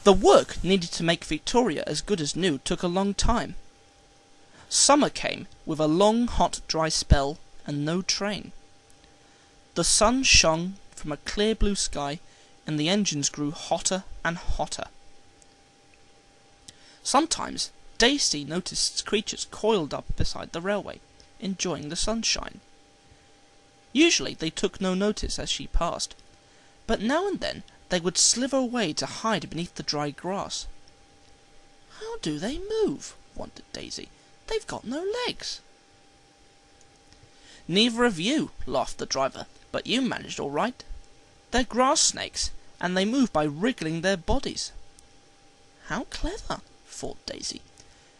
The work needed to make Victoria as good as new took a long time. Summer came with a long, hot, dry spell and no train. The sun shone from a clear blue sky, and the engines grew hotter and hotter. Sometimes Daisy noticed creatures coiled up beside the railway, enjoying the sunshine. Usually they took no notice as she passed, but now and then they would slither away to hide beneath the dry grass. "How do they move?" wondered Daisy. "They've got no legs." "Neither of you," laughed the driver, "but you managed all right. They're grass snakes, and they move by wriggling their bodies." "How clever," thought Daisy,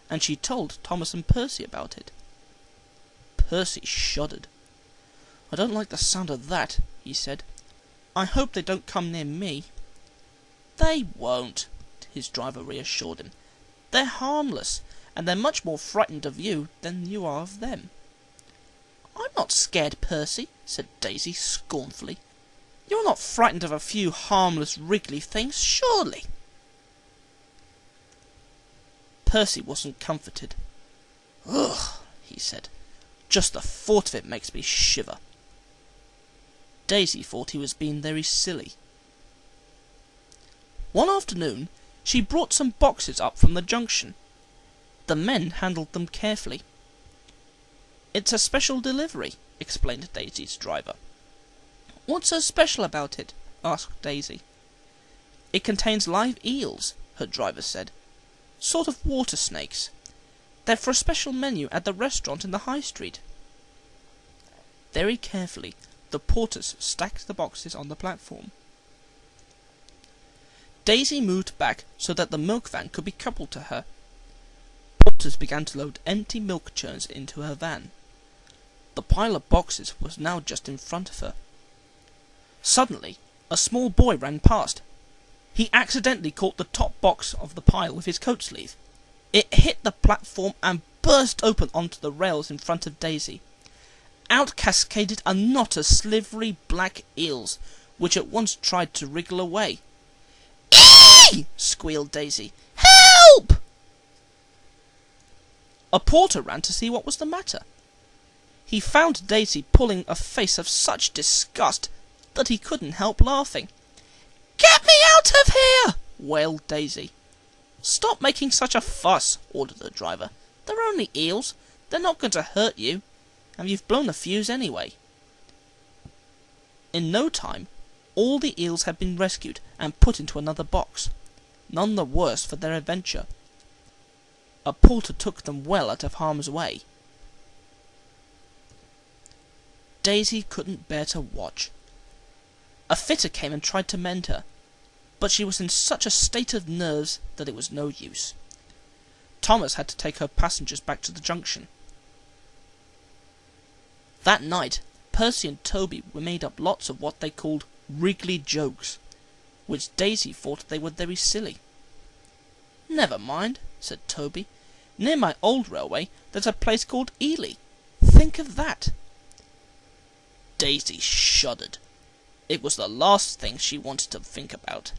and she told Thomas and Percy about it. Percy shuddered. "I don't like the sound of that," he said. "I hope they don't come near me." "They won't," his driver reassured him. "They're harmless, and they're much more frightened of you than you are of them." "I'm not scared, Percy," said Daisy scornfully. "You're not frightened of a few harmless wriggly things, surely?" Percy wasn't comforted. "Ugh," he said. "Just the thought of it makes me shiver." Daisy thought he was being very silly. One afternoon she brought some boxes up from the junction. The men handled them carefully. "It's a special delivery," explained Daisy's driver. "What's so special about it?" asked Daisy. "It contains live eels," her driver said. "Sort of water snakes. They're for a special menu at the restaurant in the high street." Very carefully the porters stacked the boxes on the platform. Daisy moved back so that the milk van could be coupled to her. Porters began to load empty milk churns into her van. The pile of boxes was now just in front of her. Suddenly, a small boy ran past. He accidentally caught the top box of the pile with his coat sleeve. It hit the platform and burst open onto the rails in front of Daisy. Out cascaded a knot of slivery black eels, which at once tried to wriggle away. "Eee!" squealed Daisy. "Help!" A porter ran to see what was the matter. He found Daisy pulling a face of such disgust that he couldn't help laughing. "Get me out of here!" wailed Daisy. "Stop making such a fuss," ordered the driver. "They're only eels. They're not going to hurt you, and you've blown the fuse anyway." In no time, all the eels had been rescued and put into another box, none the worse for their adventure. A porter took them well out of harm's way. Daisy couldn't bear to watch. A fitter came and tried to mend her, but she was in such a state of nerves that it was no use. Thomas had to take her passengers back to the junction. That night, Percy and Toby made up lots of what they called wriggly jokes, which Daisy thought they were very silly. "Never mind," said Toby. "Near my old railway there's a place called Ely. Think of that." Daisy shuddered. It was the last thing she wanted to think about.